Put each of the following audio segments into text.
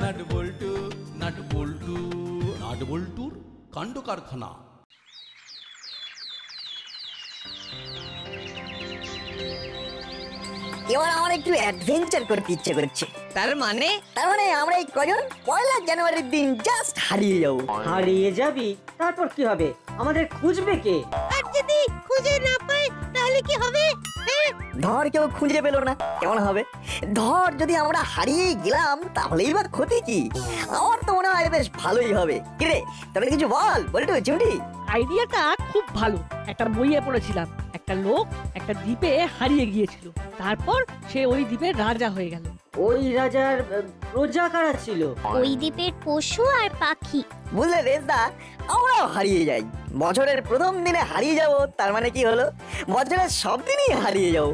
Nut বল্টু nut বল্টু nut বল্টুর কাণ্ড কারখানা। এবার আমার একটু অ্যাডভেঞ্চার করতে ইচ্ছে করছে। তার মানে আমরা এই কজন 1 জানুয়ারির দিন জাস্ট হারিয়ে যাবো। হারিয়ে যাবি? তারপর কি হবে? আমাদের খুঁজবে কে? আর যদি খুঁজে না পাই তাহলে কি হবে? ধর কেউ খুঁজে পেল না, কেমন হবে? ধর যদি আমরা হারিয়ে গেলাম তাহলেই বা ক্ষতি কি? আমার তো মনে হয় বেশ ভালোই হবে। কিরে তবে কিছু বল বলটু চিমটি। আইডিয়াটা খুব ভালো। একটা বইয়ে পড়েছিলাম, একটা লোক একটা দ্বীপে হারিয়ে গিয়েছিল, তারপর সে ওই দ্বীপের রাজা হয়ে গেল। ওই রাজার প্রজা কারা ছিল? ওই দ্বীপের পশু আর পাখি। বুঝলে রেজদা, আমরাও হারিয়ে যাই। বছরের প্রথম দিনে হারিয়ে যাব, তার মানে কি হলো বছরের সব দিনই হারিয়ে যাবো।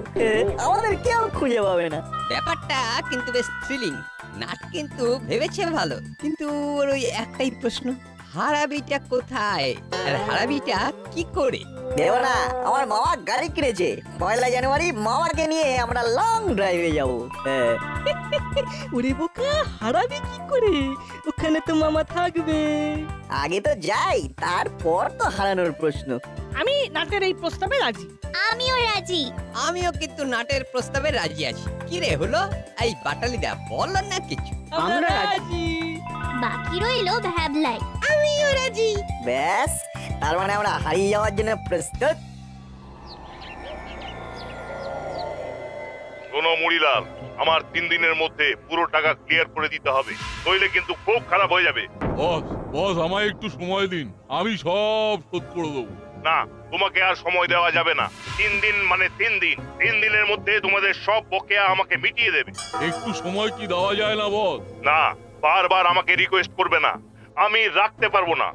আমাদের কেউ খুঁজে পাবে না। ব্যাপারটা কিন্তু বেশ থ্রিলিং। নাট কিন্তু ভেবেছে ভালো, কিন্তু ওর ওই একটাই প্রশ্ন, হারাবিটা কোথায় আর হারাবিটা কি করে? দেব না, আমার মামা গাড়ি কিনেছে। 1 জানুয়ারি মামাকে নিয়ে আমরা লং ড্রাইভে যাবো। ওরে বোকা, হারাবি কি করে? ওখানে তো মামা থাকবে। আগে তো যাই, তারপর তো হারানোর প্রশ্ন। আমি নাটের এই প্রস্তাবে রাজি। আমিও রাজি। আমিও কিন্তু নাটের প্রস্তাবে রাজি আছি। কি রে হলো? এই বাটালিদা বল না কিছু। আমরা রাজি। বাকি রইলো ভ্যাবলাই। আমিও রাজি। ব্যাস, তার মানে আমরা হারিয়ে যাওয়ার জন্য প্রস্তুত। শোনো মুড়িলাল, আমার 3 দিনের মধ্যে পুরো টাকা ক্লিয়ার করে দিতে হবে, নইলে কিন্তু খুব খারাপ হয়ে যাবে। বস আমায় একটু সময় দিন, আমি সব শোধ করে দেবো। না, তোমাকে আর সময় দেওয়া যাবে না। 3 দিন মানে 3 দিন। 3 দিনের মধ্যে তোমাদের সব বকেয়া আমাকে মিটিয়ে দেবে। একটু সময় কি দেওয়া যায় না বস? না, বারবার আমাকে রিকোয়েস্ট করবে না, আমি রাখতে পারবো না।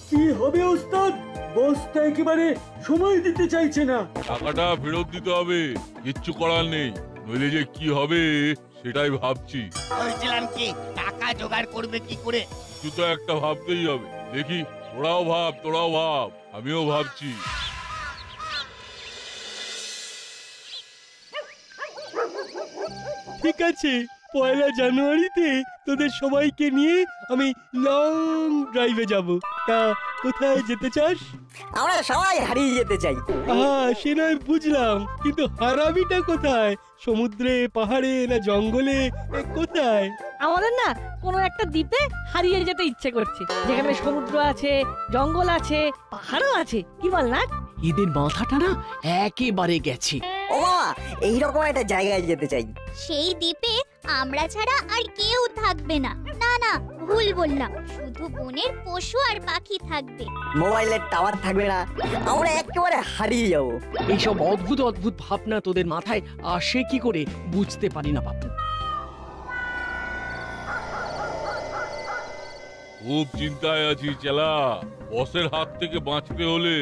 কি হবে ওস্তাদ? বস তো একেবারে সময় দিতে চাইছে না। টাকাটা ফেরত দিতে হবে, কিচ্ছু করার নেই, নইলে যে কি হবে সেটাই ভাবছি। বলছিলাম কি, টাকা জোগাড় করবে কি করে? কিছু তো একটা ভাবতেই হবে। দেখি তোরাও ভাব, আমিও ভাবছি। ঠিক আছে, 1 জানুয়ারিতে তোদের সবাইকে নিয়ে আমি লং ড্রাইভে যাব। তা কোথায় যেতে চাস? আমরা সবাই হারিয়ে যেতে চাই। সে নয় বুঝলাম, কিন্তু হারাবিটা কোথায়? সমুদ্রে, পাহাড়ে না জঙ্গলে, কোথায়? আমাদের না কোনো একটা দ্বীপে হারিয়ে যেতে ইচ্ছে করছে, যেখানে সমুদ্র আছে, জঙ্গল আছে, পাহাড়ও আছে। কি বল না? এদের মাথাটা না একেবারে গেছে। ও মামা, এইরকম একটা জায়গায় যেতে চাই। সেই দ্বীপে আমরা ছাড়া আর কেউ থাকবে না। না না, ভুল বললাম। শুধু বনের পশু আর পাখি থাকবে। মোবাইলের টাওয়ার থাকবে না, আমরা একেবারে হারিয়ে যাব। এইসব অদ্ভুত অদ্ভুত ভাবনা তোদের মাথায় আসে কি করে বুঝতে পারি না বাপু। খুব চিন্তায় আছি চেলা। বসের হাত থেকে বাঁচতে হলে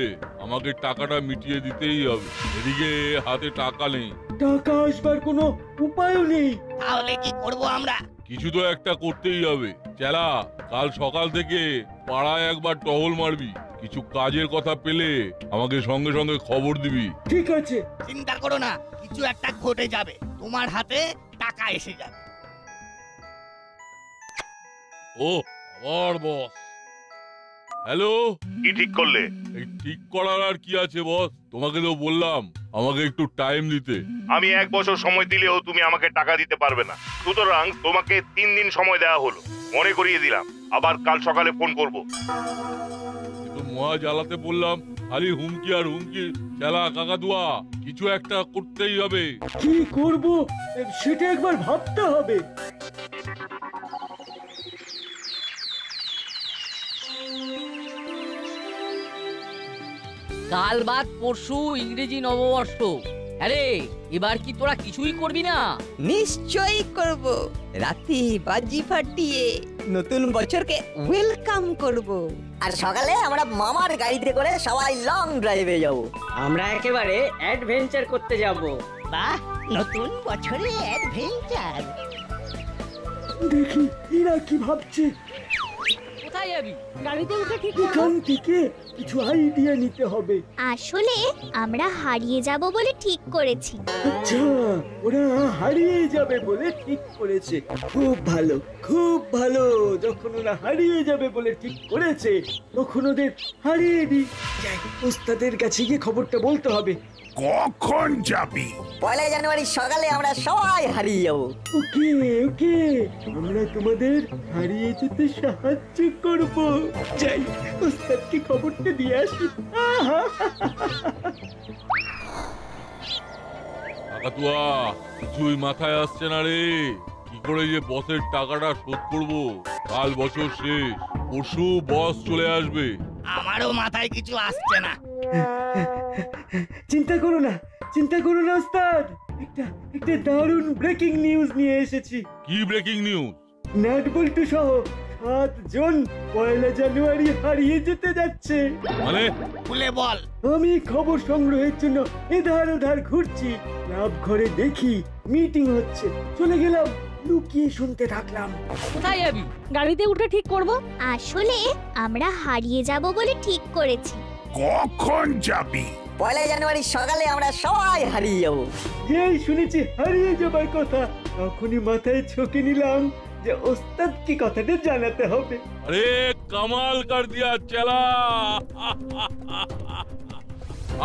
আমাকে টাকাটা মিটিয়ে দিতেই হবে। এদিকে হাতে টাকা নেই। টাকা আসবার কোনো উপায়ও নেই। তাহলে কি করব আমরা? কিছু তো একটা করতেই হবে। চেলা, কাল সকাল থেকে পাড়ায় একবার টহল মারবি। কিছু কাজের কথা পেলে আমাকে সঙ্গে সঙ্গে খবর দিবি। ঠিক আছে। চিন্তা করো না, কিছু একটা ঘটে যাবে, তোমার হাতে টাকা এসে যাবে। ও আবার বস। হ্যালো, কি ঠিক করলে? এই ঠিক করার আর কি আছে বস? তোমাকে তো বললাম আমাকে একটু টাইম দিতে। আমি 1 বছর সময় দিলেও তুমি আমাকে টাকা দিতে পারবে না, সুতরাং তোমাকে 3 দিন সময় দেওয়া হলো। মনে করিয়ে দিলাম, আবার কাল সকালে ফোন করব। কিন্তু মহা জ্বালাতে বললাম, খালি হুমকি আর হুমকি। চেলা কাকাতুয়া, কিছু একটা করতেই হবে। কি করব সেটা একবার ভাবতে হবে। কাল বাদ পরশু ইংরেজি নববর্ষ। আরে এবার কি তোরা কিছুই করবি না? নিশ্চয়ই করব। রাতে বাজি ফাটিয়ে নতুন বছরকে ওয়েলকাম করব। আর সকালে আমরা মামার গাড়িতে করে সবাই লং ড্রাইভে যাব। আমরা একেবারে অ্যাডভেঞ্চার করতে যাব। বাহ, নতুন বছরে অ্যাডভেঞ্চার। দেখি এরা কি ভাবছে। কোথায় যাবি? গাড়িতে উঠে ঠিক এখান থেকে কিছু আইডিয়া নিতে হবে। আসলে আমরা হারিয়ে যাব বলে ঠিক করেছি। আচ্ছা, ওরা হারিয়ে যাবে বলে ঠিক করেছে। খুব ভালো, খুব ভালো। যখন ওরা হারিয়ে যাবে বলে ঠিক করেছে তখন ওদের হারিয়ে দিই। যাই, ওস্তাদের কাছে গিয়ে খবরটা বলতে হবে। কখন যাবি? 1 জানুয়ারি সকালে আমরা সবাই হারিয়ে যাবো। ওকে ওকে, আমরা তোমাদের হারিয়ে যেতে সাহায্য করব। যাই, ওস্তাদকে খবরটা দিয়ে আসি। কাকাতুয়া, কিছুই মাথায় আসছে না রে। কি করে যে বসের টাকাটা শোধ করব? কাল বছর শেষ, পরশু বস চলে আসবে। আমারও মাথায় কিছু আসছে না। চিন্তা করো না, চিন্তা করো না ওস্তাদ। একটা দারুণ ব্রেকিং নিউজ নিয়ে এসেছি। কি ব্রেকিং নিউজ? নাট বল্টু সহ 7 জন 1 জানুয়ারি হারিয়ে যেতে যাচ্ছে। মানে? খুলে বল। আমি খবর সংগ্রহের জন্য এধার ওধার ঘুরছি, ক্লাব ঘরে দেখি মিটিং হচ্ছে। চলে গেলাম, লুকিয়ে শুনতে থাকলাম। কোথায় যাবি? গাড়িতে উঠে ঠিক করব। আসলে আমরা হারিয়ে যাব বলে ঠিক করেছি। কখন যাবি? 1 জানুয়ারি সকালে আমরা সবাই হারিয়ে যাবো। যেই শুনেছি হারিয়ে যাবার কথা, তখনই মাথায় ছকে নিলাম যে ওস্তাদ কি কথাটা জানাতে হবে। আরে কামাল কর দিয়া চেলা।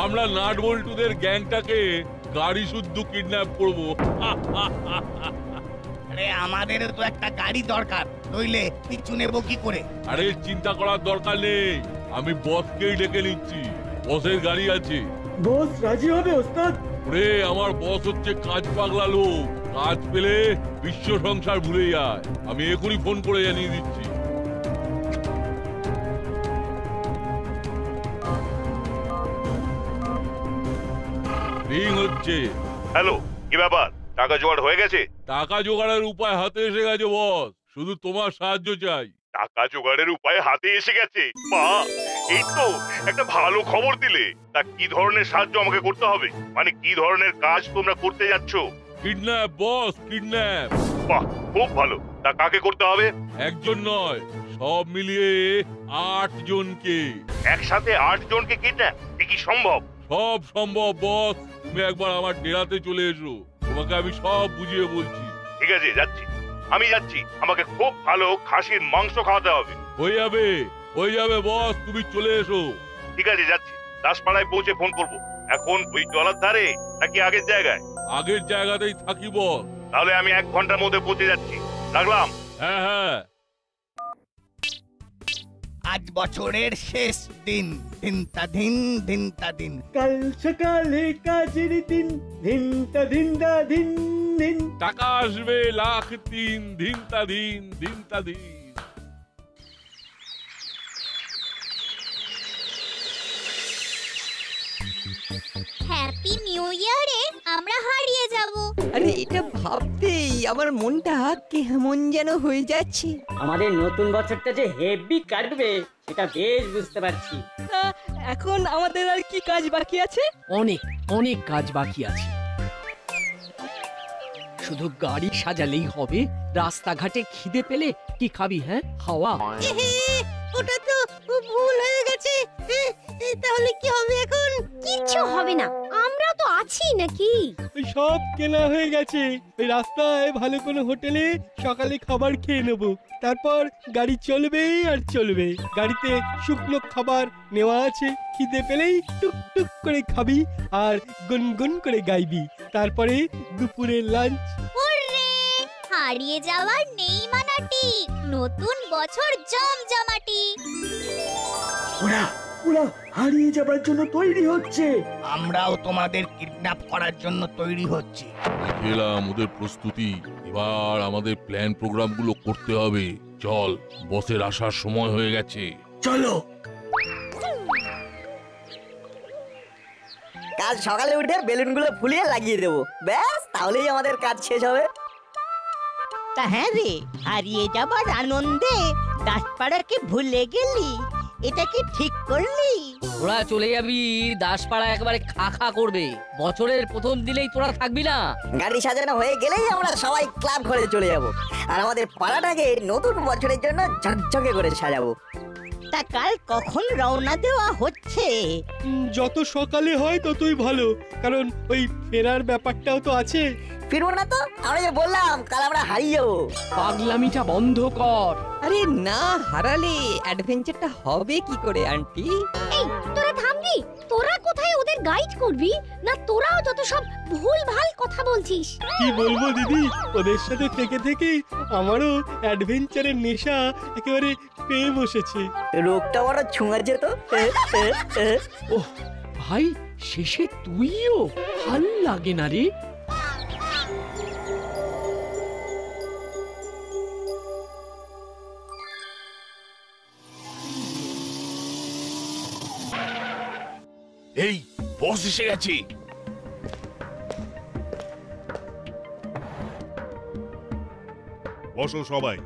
আমরা নাট বল্টুদের গ্যাংটাকে গাড়ি শুদ্ধ কিডন্যাপ করব। আরে আমাদেরও তো একটা গাড়ি দরকার, নইলে পিছু নেবো কি করে? আরে চিন্তা করার দরকার নেই, আমি বসকেই ডেকে নিচ্ছি। বসের গাড়ি আছে। বস রাজি হবে ওস্তাদ? ওরে আমার বস হচ্ছে কাজ পাগলা লোক। কাজ পেলে বিশ্ব সংসার ভুলে যায়। আমি এখনই ফোন করে জানিয়ে দিচ্ছি। রিং হচ্ছে। হ্যালো, কি ব্যাপার? টাকা জোগাড় হয়ে গেছে? টাকা জোগাড়ের উপায় হাতে এসে গেছে বস, শুধু তোমার সাহায্য চাই। টাকা জোগাড়ের উপায় হাতে এসে গেছে? বাহ, এই তো একটা ভালো খবর দিলে। তা কি ধরনের সাহায্য আমাকে করতে হবে? মানে কি ধরনের কাজ তোমরা করতে যাচ্ছ? কিডন্যাপ বস, কিডন্যাপ। বাহ, খুব ভালো। তা কাকে করতে হবে? একজন নয়, সব মিলিয়ে 8 জনকে। একসাথে 8 জনকে কিডন্যাপ? এ কি সম্ভব? সব সম্ভব বস। তুমি একবার আমার ডেরাতে চলে এসো, তোমাকে আমি সব বুঝিয়ে বলছি। ঠিক আছে, যাচ্ছি। আমি যাচ্ছি। আমাকে খুব ভালো খাসির মাংস খাওয়াতে হবে। হয়ে যাবে বস, তুমি চলে এসো। ঠিক আছে, যাচ্ছি। দাসপাড়ায় পৌঁছে ফোন করব। এখন ওই জলার ধারে নাকি আগের জায়গায়? আগের জায়গাতেই থাকি বস। তাহলে আমি 1 ঘন্টার মধ্যে পৌঁছে যাচ্ছি। রাখলাম। হ্যাঁ হ্যাঁ। আজ বছরের শেষ দিন, দিনটা দিন। কাল সকালে কাজের দিন, দিনটা দিনটা দিন দিন। টাকা আসবে 1,03,000 দিনটা দিন। হ্যাপি নিউ ইয়ারে আমরা হারিয়ে যাব। আরে এটা ভাবতেই আমার মনটা কেমন যেন হয়ে যাচ্ছে। আমাদের নতুন বছরটা যে হেভি কাটবে সেটা বেশ বুঝতে পারছি। এখন আমাদের আর কি কাজ বাকি আছে? অনেক অনেক কাজ বাকি আছে। শুধু গাড়ি সাজালেই হবে? রাস্তাঘাটে খিদে পেলে কি খাবি? হ্যাঁ, হাওয়া। ওটা তো ভুল হয়ে গেছে। তাহলে কি হবে এখন? কিচ্ছু হবে না, আমরা তো আছি নাকি। ওই সব কেনা হয়ে গেছে। ওই রাস্তায় ভালো কোনো হোটেলে সকালে খাবার খেয়ে নেব, তারপর গাড়ি চলবে আর চলবে। গাড়িতে শুকনো খাবার নেওয়া আছে, খিদে পেলেই টুক করে খাবি আর গুনগুন করে গাইবি। তারপরে দুপুরে লাঞ্চ। হারিয়ে যাওয়ার নেই মানাটি, নতুন বছর জমজমাটি। ওরা হারিয়ে যাবার জন্য তৈরি হচ্ছে। আমরাও তোমাদের কিডন্যাপ করার জন্য তৈরি হচ্ছি। দেখলাম ওদের প্রস্তুতি। এবার আমাদের প্ল্যান প্রোগ্রামগুলো করতে হবে। চল, বসের আসার সময় হয়ে গেছে। চলো। কাল সকালে উঠে বেলুনগুলো ফুলিয়ে লাগিয়ে দেবো। ব্যাস, তাহলেই আমাদের কাজ শেষ হবে। তা হ্যাঁ রে, হারিয়ে যাবার আনন্দে দাসপাড়াকে ভুলে গেলি, এটা কি ঠিক করলি? তোরা চলে যাবি, দাসপাড়া একেবারে খা করবে। বছরের প্রথম দিনেই তোরা থাকবি না। গাড়ি সাজানো হয়ে গেলেই আমরা সবাই ক্লাব ঘরে চলে যাব আর আমাদের পাড়াটাকে নতুন বছরের জন্য ঝকঝকে করে সাজাবো। তা কাল কখন রওনা দেওয়া হচ্ছে? যত সকালে হয় ততই ভালো, কারণ ওই ফেরার ব্যাপারটাও তো আছে। ফিরবো না তো, আমরা যে বললাম কাল আমরা হারিয়ে যাবো। পাগলামিটা বন্ধ কর। আরে না হারালে অ্যাডভেঞ্চারটা হবে কি করে আন্টি? এই তোরা থামবি? তোরা কোথায় ওদের গাইড করবি না তোরাও যত সব ভুলভাল কথা বলছিস? কি বলবো দিদি, ওদের সাথে থেকে থেকেই আমারও অ্যাডভেঞ্চারের নেশা একেবারে পেয়ে বসেছে। রোগটা বড় ছুঁয়াছে তো। ওহ ভাই, শেষে তুইও? ভাল লাগে না রে। এই বস এসে গেছে। বসো সবাই।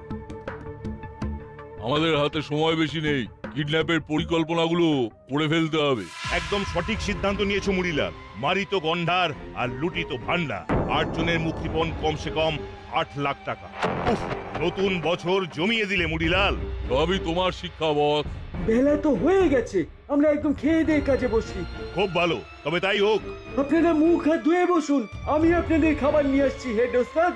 আমাদের হাতে সময় বেশি নেই, কিডন্যাপের পরিকল্পনাগুলো করে ফেলতে হবে। একদম সঠিক সিদ্ধান্ত নিয়েছো মুড়িলাল। মারিত গন্ডার আর লুটিত ভান্ডার, 8 জনের মুক্তিপণ কমসে কম 8 লাখ টাকা। উফ, নতুন বছর জমিয়ে দিলে মুড়িলাল। সবই তোমার শিক্ষা বস। বেলা তো হয়ে গেছে, আমরা একদম খেয়ে দিয়ে কাজে বসি। খুব ভালো, তবে তাই হোক। আপনারা মুখ হাত ধুয়ে বসুন, আমি আপনাদের খাবার নিয়ে আসছি হেড ওস্তাদ।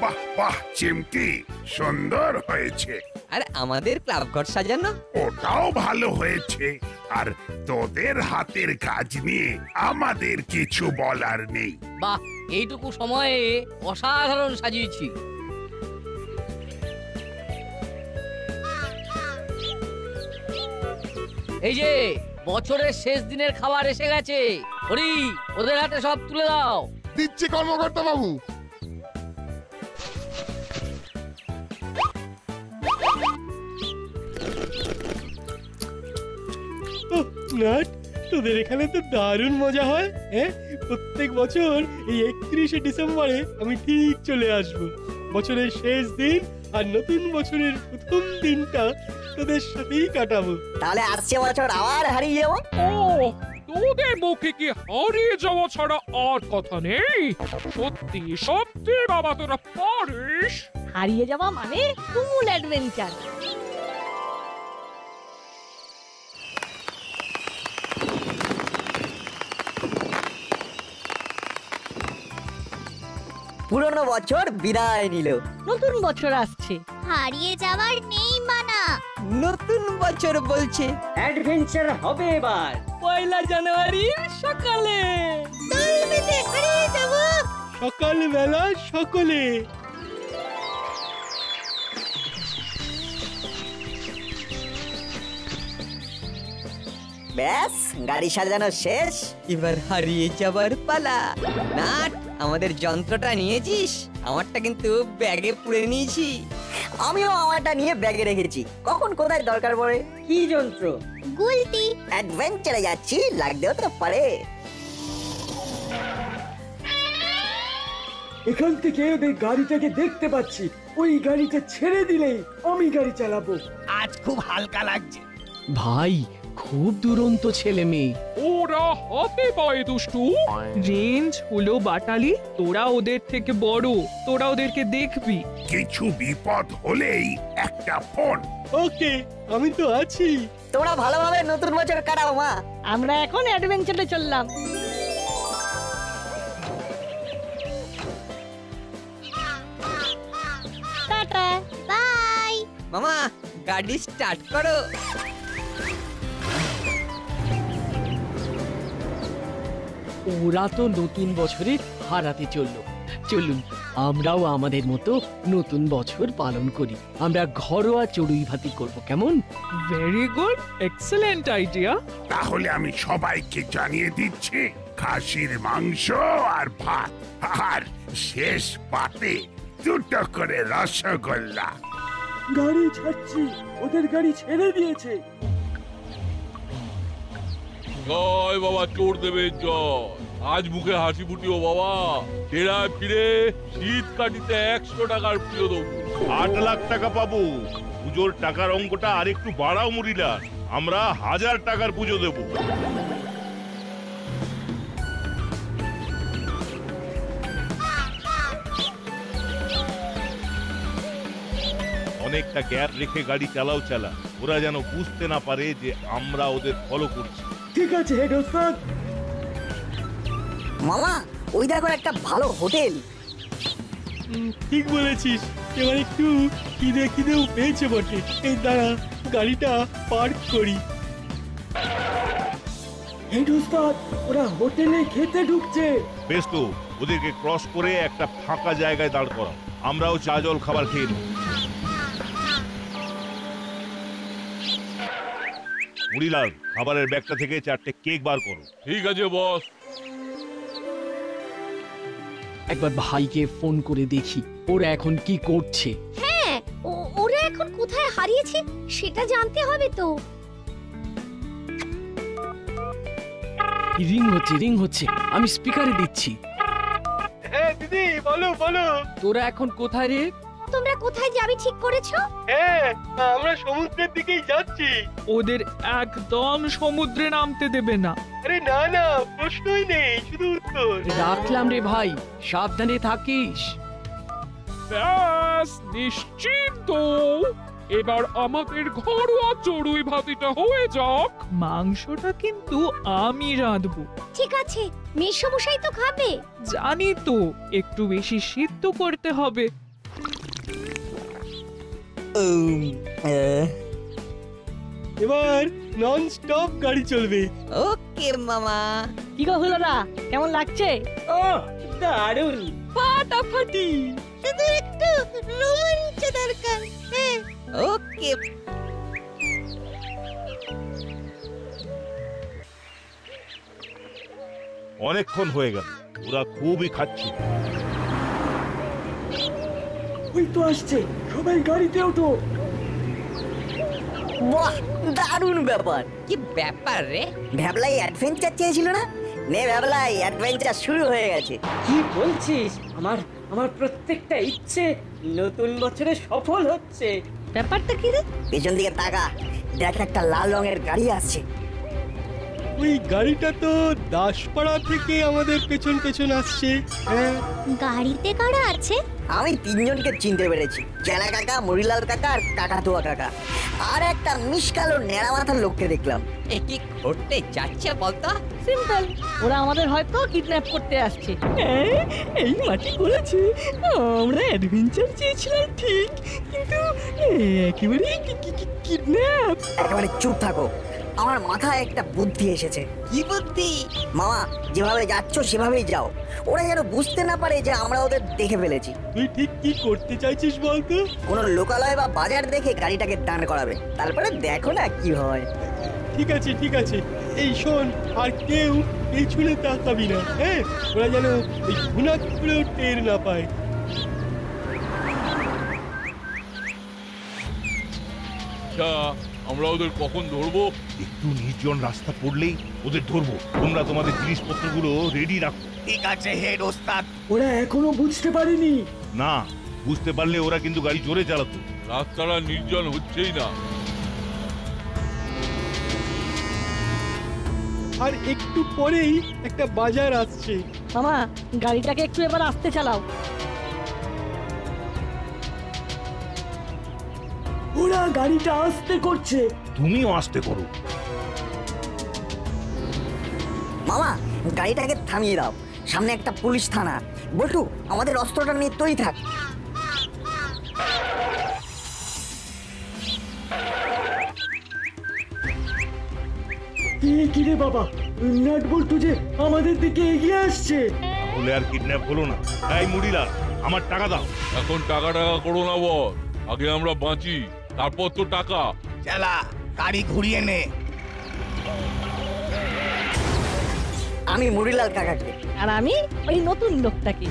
বাহ বাহ চিমটি, সুন্দর হয়েছে। আর আমাদের ক্লাব ঘর সাজানো? ওটাও ভালো হয়েছে। আর তোদের হাতের কাজ নিয়ে আমাদের কিছু বলার নেই। বাহ, এইটুকু সময়ে অসাধারণ সাজিয়েছি। এই যে বছরের শেষ দিনের খাবার এসে গেছে। হরি, ওদের হাতে সব তুলে দাও। দিচ্ছি কর্মকর্তা বাবু। নাট, তোদের এখানে তো দারুণ মজা হয়। হ্যাঁ, প্রত্যেক বছর এই 31শে ডিসেম্বরে আমি ঠিক চলে আসব। বছরের শেষ দিন আর নতুন বছরের প্রথম দিনটা তোদের সাথেই কাটাবো। তাহলে আসছে বছর আবার হারিয়ে যাবো। ও, তোদের মুখে কি হারিয়ে যাওয়া ছাড়া আর কথা নেই? সত্যি সত্যি বাবা, তোরা পারিস। হারিয়ে যাওয়া মানে তুমুল অ্যাডভেঞ্চার। পুরনো বছর বিদায় নিল, নতুন বছর আসছে। হারিয়ে যাওয়ার নেই মানা। নতুন বছর বলছে। অ্যাডভেঞ্চার হবে এবার 1 জানুয়ারির সকালে। হারিয়ে যাবো সকালবেলা সকলে। ব্যাস, গাড়ি সাজানো শেষ। এবার হারিয়ে যাবার পালা। নাট, আমাদের যন্ত্রটা নিয়েছিস? আমারটা কিন্তু ব্যাগে পুরে নিয়েছি। আমিও আমারটা নিয়ে ব্যাগে রেখেছি, কখন কোথায় দরকার পড়ে। কি যন্ত্র? গুলতি। অ্যাডভেঞ্চারে যাচ্ছি, লাগতেও তো পারে। এখান থেকে ওদের গাড়িটাকে দেখতে পাচ্ছি। ওই গাড়িটা ছেড়ে দিলেই আমি গাড়ি চালাবো। আজ খুব হালকা লাগছে। ভাই, খুব দুরন্ত ছেলে মেয়ে। ওরা হাতে পায়ে দুষ্টু। রেঞ্জ হলো বাটালি, তোরা ওদের থেকে বড়, তোরা ওদেরকে দেখবি। কিছু বিপদ হলেই একটা ফোন। ওকে, আমি তো আছি। তোমরা ভালোভাবে নতুন বছর কাটাও মা। আমরা এখন অ্যাডভেঞ্চারে চললাম। Tata, bye. মামা, গাড়ি স্টার্ট করো। ওরা তো নতুন বছরে হারাতে চললো। চলুন আমরাও আমাদের মতো নতুন বছর পালন করি। আমরা ঘরোয়া চড়ুই ভাতি করব, কেমন? Very good, excellent idea. তাহলে আমি সবাইকে জানিয়ে দিচ্ছি, খাসির মাংস আর ভাত, আর শেষ পাতে 2টো করে রসগোল্লা। গাড়ি ছাড়ছি, ওদের গাড়ি ছেড়ে দিয়েছে। জয় বাবা চোর দেবে জয়। আজ মুখে হাসি ফুটিও বাবা। ফেরায় ফিরে শীত কাটিতে 100 টাকার প্রিয় দেবো। 8 লাখ টাকা পাবো। পুজোর টাকার অঙ্কটা আরেকটু বাড়াও মুড়িলাল, আমরা 1000 টাকার পুজো দেবো। অনেকটা গ্যাপ রেখে গাড়ি চালাও চালা, ওরা যেন বুঝতে না পারে যে আমরা ওদের ফলো করছি। ঠিক আছে হেড ওস্তাদ। মামা ওই দেখো একটা ভালো হোটেল। ঠিক বলেছিস, এবার একটু খিদেও পেয়েছে বটে। এই দাঁড়া, গাড়িটা পার্ক করি। হেড ওস্তাদ, ওরা হোটেলে খেতে ঢুকছে। বেশ তো, ওদেরকে ক্রস করে একটা ফাঁকা জায়গায় দাঁড় করাও, আমরাও চা জল খাবার খেয়ে নেব। মুড়িলাল, খাবারের ব্যাগটা থেকে 4টে কেক বার করো। ঠিক আছে বস। একবার ভাইকে ফোন করে দেখি ওরা এখন কি করছে। হ্যাঁ, ওরা এখন কোথায় হারিয়েছে সেটা জানতে হবে তো। রিং হচ্ছে, আমি স্পিকারে দিচ্ছি। হ্যাঁ দিদি, বলো বলো। তোরা এখন কোথায় রে? তোমরা কোথায় যাবে ঠিক করেছো? হ্যাঁ, আমরা সমুদ্রের দিকেই যাচ্ছি। ওদের একদম সমুদ্রে নামতে দেবে না। আরে না না, প্রশ্নই নেই, শুধু উত্তর। রাখলাম রে ভাই, সাবধানে থাকিস। ব্যাস নিশ্চিন্ত। এবার আমাদের ঘরোয়া চড়ুই ভাতিটা হয়ে যাক। মাংসটা কিন্তু আমি রাঁধবো। ঠিক আছে, মেসমশাই তো খাবে। জানি তো, একটু বেশি সিদ্ধ করতে হবে। এবার নন স্টপ গাড়ি চলবে। ওকে মামা। কি গো হলোরা, কেমন লাগছে? ও দারুণ, ফাটাফাটি। শুধু একটু রোমাঞ্চ দরকার। হ্যাঁ ওকে। অনেকক্ষণ হয়ে গেল, ওরা খুবই খাচ্ছে। ওই তো আসছে, সবাই গাড়িতে ওঠো। বাহ, দারুণ ব্যাপার। কি ব্যাপার রে? ভ্যাবলাই অ্যাডভেঞ্চার চেয়েছিল না? নে ভ্যাবলাই, অ্যাডভেঞ্চার শুরু হয়ে গেছে। কি বলছিস? আমার প্রত্যেকটা ইচ্ছে নতুন বছরে সফল হচ্ছে। ব্যাপারটা কি রে? পেছন দিকে তাকা, দেখ একটা লাল রঙের গাড়ি আসছে। ওই গাড়িটা তো দাসপাড়া থেকে আমাদের পেছন পেছন আসছে। হ্যাঁ, গাড়িতে কারা আছে? আমি 3জনকে চিনতে পেরেছি, চেলা কাকা, মুড়িলাল কাকা আর কাকাতুয়া কাকা। আর একটা মিশকালো নেড়া মাথার লোককে দেখলাম। এ কি ঘটতে যাচ্ছে বলতো? সিম্পল, ওরা আমাদের হয়তো কিডন্যাপ করতে আসছে। এই মাটি বলেছে আমরা অ্যাডভেঞ্চার চেয়েছিলাম ঠিক, কিন্তু একেবারে কিডন্যাপ। একেবারে চুপ থাকো, আমার মাথায় একটা বুদ্ধি এসেছে। কি বুদ্ধি? মামা, যেভাবে যাচ্ছ সেভাবেই যাও, ওরা যেন বুঝতে না পারে যে আমরা ওদের দেখে ফেলেছি। তুই ঠিক কি করতে চাইছিস বলতো? কোনো লোকালয় বা বাজার দেখে গাড়িটাকে দাঁড় করাবে, তারপরে দেখো না কি হয়। ঠিক আছে ঠিক আছে, এই শোন, আর কেউ পেছনে তাকাবি না। হ্যাঁ, ওরা যেন ওই ঘুণাক করেও টের না পায়। আচ্ছা, আমরা ওদের কখন ধরবো? একটু নির্জন রাস্তা পড়লেই ওদের ধরবো। তোমরা তোমাদের জিনিসপত্রগুলো রেডি রাখো। ঠিক আছে হেড ওস্তাদ। ওরা এখনো বুঝতে পারেনি। না, বুঝতে পারলে ওরা কিন্তু গাড়ি জোরে চালাতো। রাস্তাটা নির্জন হচ্ছেই না। আর একটু পরেই একটা বাজার আসছে। মামা, গাড়িটাকে একটু এবার আস্তে চালাও। ওরা গাড়িটা আস্তে করছে। তুমিও আস্তে করো। মামা, গাড়িটাকে থামিয়ে দাও, সামনে একটা পুলিশ থানা। বল্টু, আমাদের অস্ত্রটা নিয়ে তৈরি থাক। কি রে বাবা, নাট বল্টু যে আমাদের দিকে এগিয়ে আসছে। তাহলে আর কিডন্যাপ হলো না। তাই মুড়িলাল, আমার টাকা দাও। এখন টাকা করো না বস, আগে আমরা বাঁচি, তারপর তো টাকা। চালা, গাড়ি ঘুরিয়ে নে। আমি মুড়িলাল কাকাকে। আর আমি ওই নতুন লোকটাকে।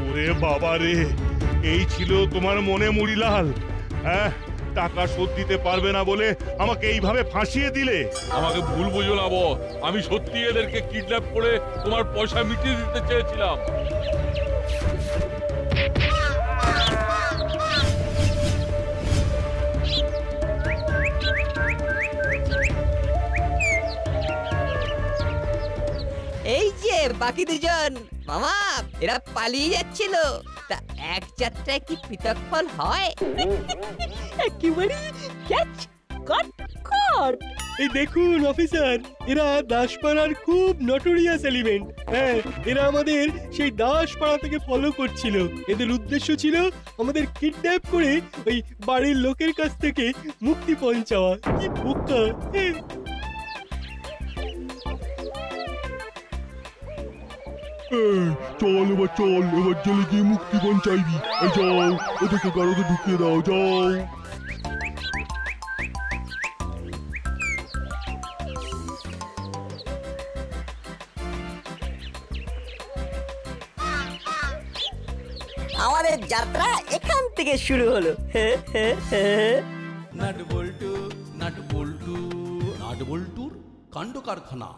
ওরে বাবা রে, এই ছিল তোমার মনে মুড়িলাল? হ্যাঁ, টাকা শোধ দিতে পারবে না বলে আমাকে এইভাবে ফাঁসিয়ে দিলে। আমাকে ভুল বুঝো না বস, আমি সত্যি এদেরকে কিডন্যাপ করে তোমার পয়সা মিটিয়ে দিতে চেয়েছিলাম। এই যে বাকি দুজন মামা, এরা পালিয়ে যাচ্ছিল, তা এক যাত্রায় কি পৃথক ফল হয়? একেবারে ক্যাচ কাট কাট। এই দেখুন অফিসার, এরা দাসপাড়ার খুব নটোরিয়াস এলিমেন্ট। হ্যাঁ, এরা আমাদের সেই দাসপাড়া থেকে ফলো করছিল। এদের উদ্দেশ্য ছিল আমাদের কিডন্যাপ করে ওই বাড়ির লোকের কাছ থেকে মুক্তিপণ চাওয়া। কি বোকা! চল এবার চল, এবার জেলে গিয়ে মুক্তিপণ চাইবি। এই যাও, ওদেরকে গাড়িতে ঢুকিয়ে দাও, যাও। আমাদের যাত্রা এখান থেকে শুরু হলো। নাট বল্টু নাট বল্টুর কাণ্ড কারখানা।